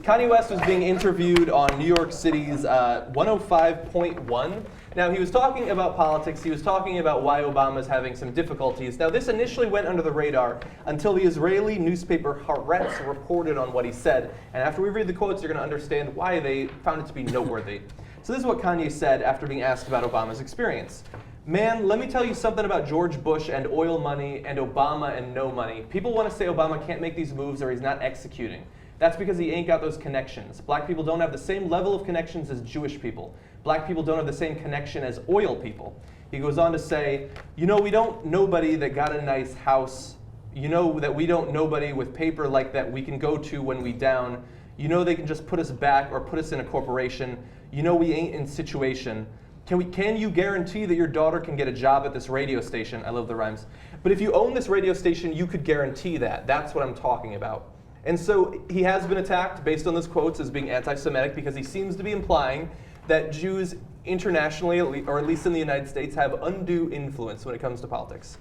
Kanye West was being interviewed on New York City's 105.1. Now, he was talking about politics. He was talking about why Obama's having some difficulties. Now, this initially went under the radar until the Israeli newspaper Haaretz reported on what he said. And after we read the quotes, you're going to understand why they found it to be noteworthy. So this is what Kanye said after being asked about Obama's experience. Man, let me tell you something about George Bush and oil money and Obama and no money. People want to say Obama can't make these moves or he's not executing. That's because he ain't got those connections. Black people don't have the same level of connections as Jewish people. Black people don't have the same connection as oil people. He goes on to say, you know, we don't nobody that got a nice house. You know that we don't nobody with paper like that we can go to when we down. You know they can just put us back or put us in a corporation. You know we ain't in situation. Can you guarantee that your daughter can get a job at this radio station? I love the rhymes. But if you own this radio station, you could guarantee that. That's what I'm talking about. And so he has been attacked based on those quotes as being anti-Semitic because he seems to be implying that Jews internationally, or at least in the United States, have undue influence when it comes to politics.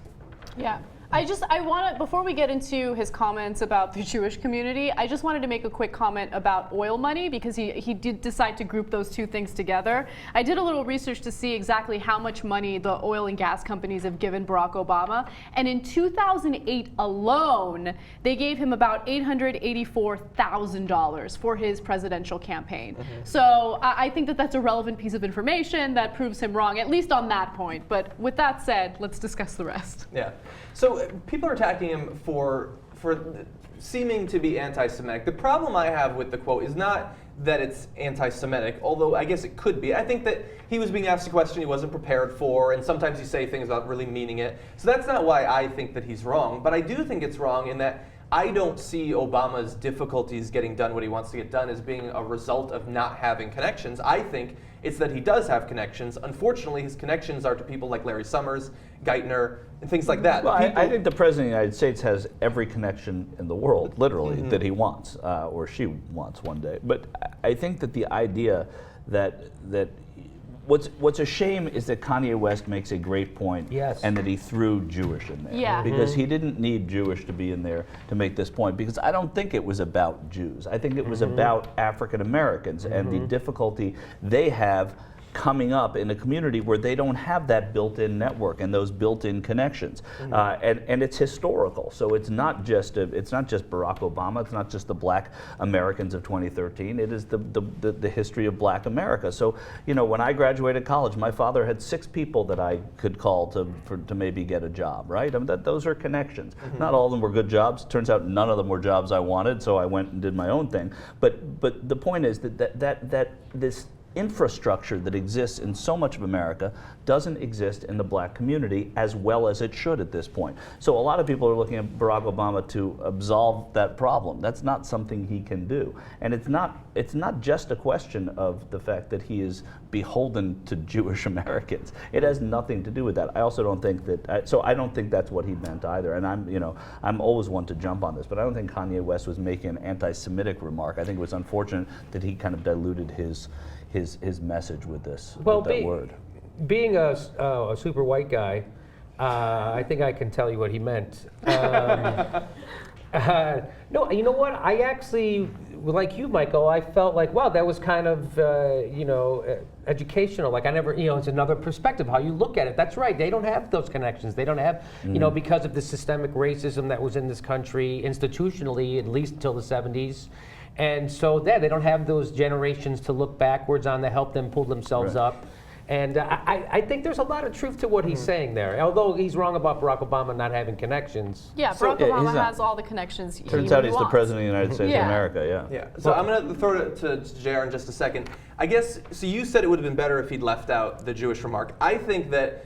Yeah. I want to, before we get into his comments about the Jewish community, I just wanted to make a quick comment about oil money because he did decide to group those two things together. I did a little research to see exactly how much money the oil and gas companies have given Barack Obama. And in 2008 alone, they gave him about $884,000 for his presidential campaign. Mm-hmm. So I think that that's a relevant piece of information that proves him wrong, at least on that point. But with that said, let's discuss the rest. Yeah. So people are attacking him for seeming to be anti-Semitic. The problem I have with the quote is not that it's anti-Semitic, although I guess it could be. I think that he was being asked a question he wasn't prepared for, and sometimes you say things without really meaning it. So that's not why I think that he's wrong, but I do think it's wrong in that I don't see Obama's difficulties getting done what he wants to get done as being a result of not having connections. I think it's that he does have connections. Unfortunately, his connections are to people like Larry Summers, Geithner, and things like that. Well, I think the President of the United States has every connection in the world, literally, that he wants, or she wants one day. But I think that the idea that what's a shame is that Kanye West makes a great point, and that he threw Jewish in there. Yeah. Because he didn't need Jewish to be in there to make this point, because I don't think it was about Jews. I think it was about African Americans and the difficulty they have coming up in a community where they don't have that built-in network and those built-in connections, and it's historical. So it's not just Barack Obama. It's not just the Black Americans of 2013. It is the history of Black America. So when I graduated college, my father had 6 people that I could call to maybe get a job. Right? I mean, those are connections. Not all of them were good jobs. Turns out none of them were jobs I wanted. So I went and did my own thing. But the point is that this infrastructure that exists in so much of America doesn't exist in the Black community as well as it should at this point. So a lot of people are looking at Barack Obama to absolve that problem. That's not something he can do. And it's not just a question of the fact that he is beholden to Jewish Americans. It has nothing to do with that. I also don't think that, so I don't think that's what he meant either. And I'm always one to jump on this, but I don't think Kanye West was making an anti-Semitic remark. I think it was unfortunate that he kind of diluted his message with this, with that word. Being a super white guy, I think I can tell you what he meant. No, you know what? I actually, like you, Michael, I felt like, wow, that was kind of, educational. Like I never, it's another perspective, how you look at it. That's right. They don't have those connections. They don't have, because of the systemic racism that was in this country institutionally, at least until the 70s. And so they don't have those generations to look backwards on that help them pull themselves up. And I think there's a lot of truth to what he's saying there, although he's wrong about Barack Obama not having connections. Yeah, Barack Obama has all the connections he Turns out he's wants. the President of the United States of America, Yeah, so I'm going to throw it to JR in just a second. I guess, so you said it would have been better if he'd left out the Jewish remark. I think that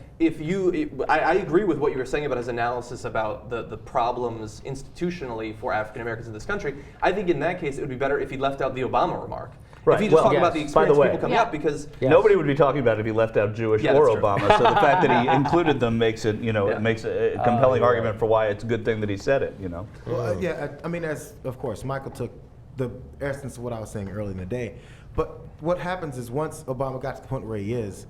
I agree with what you were saying about his analysis about the problems institutionally for African Americans in this country. I think in that case it would be better if he left out the Obama remark. Right. If he just talked about the experience of people coming up, because nobody would be talking about it if he left out Jewish or Obama. So the fact that he included them makes it, it makes a compelling argument for why it's a good thing that he said it. Well, I mean, as of course, Michael took the essence of what I was saying earlier in the day. But what happens is once Obama got to the point where he is,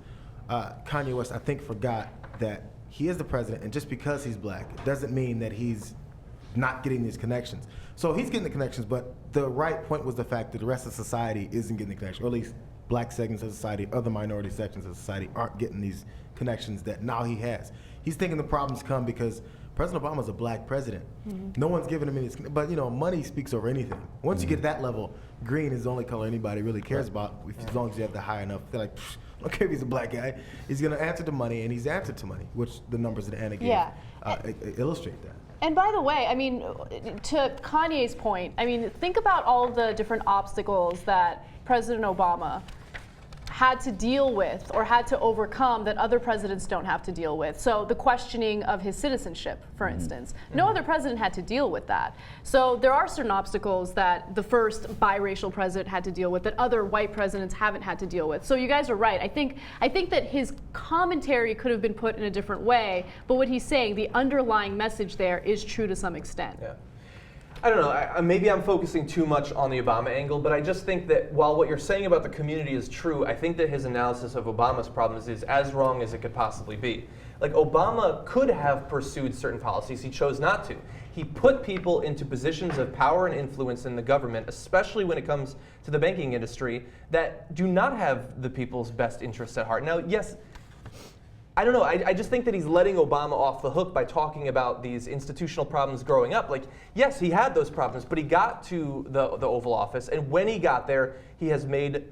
Kanye West, I think, forgot that he is the president, and just because he's black doesn't mean that he's not getting these connections. So he's getting the connections, but the right point was the fact that the rest of society isn't getting the connection, or at least black segments of society, other minority sections of society aren't getting these connections that now he has. He's thinking the problems come because President Obama's a black president. No one's giving him any, but money speaks over anything. Once you get to that level, green is the only color anybody really cares about, as long as you have the high enough. They're like, I don't care if he's a black guy. He's going to answer to money, and he's answered to money, which the numbers that Anna gave illustrate that. And by the way, I mean, to Kanye's point, I mean, think about all the different obstacles that President Obama had to deal with or had to overcome that other presidents don't have to deal with. So the questioning of his citizenship, for instance. No other president had to deal with that. So there are certain obstacles that the first biracial president had to deal with that other white presidents haven't had to deal with. So you guys are right. I think that his commentary could have been put in a different way, but what he's saying, the underlying message there is true to some extent. Yeah. I don't know, maybe I'm focusing too much on the Obama angle, but I just think that while what you're saying about the community is true, I think that his analysis of Obama's problems is as wrong as it could possibly be. Like, Obama could have pursued certain policies, he chose not to. He put people into positions of power and influence in the government, especially when it comes to the banking industry, that do not have the people's best interests at heart. Now, yes, I don't know, I just think that he's letting Obama off the hook by talking about these institutional problems growing up. Like, yes, he had those problems, but he got to the Oval Office, and when he got there, he has made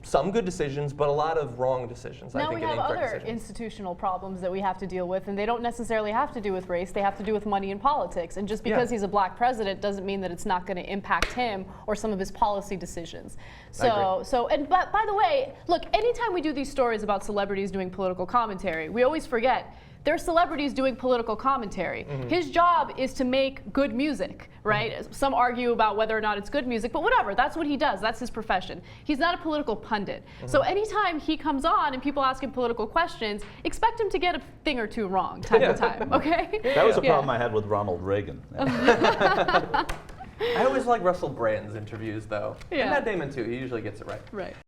some good decisions, but a lot of wrong decisions. Now I think, we have incorrect other decisions. institutional problems that we have to deal with, and they don't necessarily have to do with race. They have to do with money and politics. And just because he's a black president doesn't mean that it's not going to impact him or some of his policy decisions. But by the way, look, anytime we do these stories about celebrities doing political commentary, we always forget they're celebrities doing political commentary. His job is to make good music, right? Some argue about whether or not it's good music, but whatever, that's what he does, that's his profession. He's not a political pundit. So anytime he comes on and people ask him political questions, expect him to get a thing or two wrong time to time, okay? That was a problem I had with Ronald Reagan. I always like Russell Brand's interviews, though. And Yeah. Matt Damon, too. He usually gets it right. Right.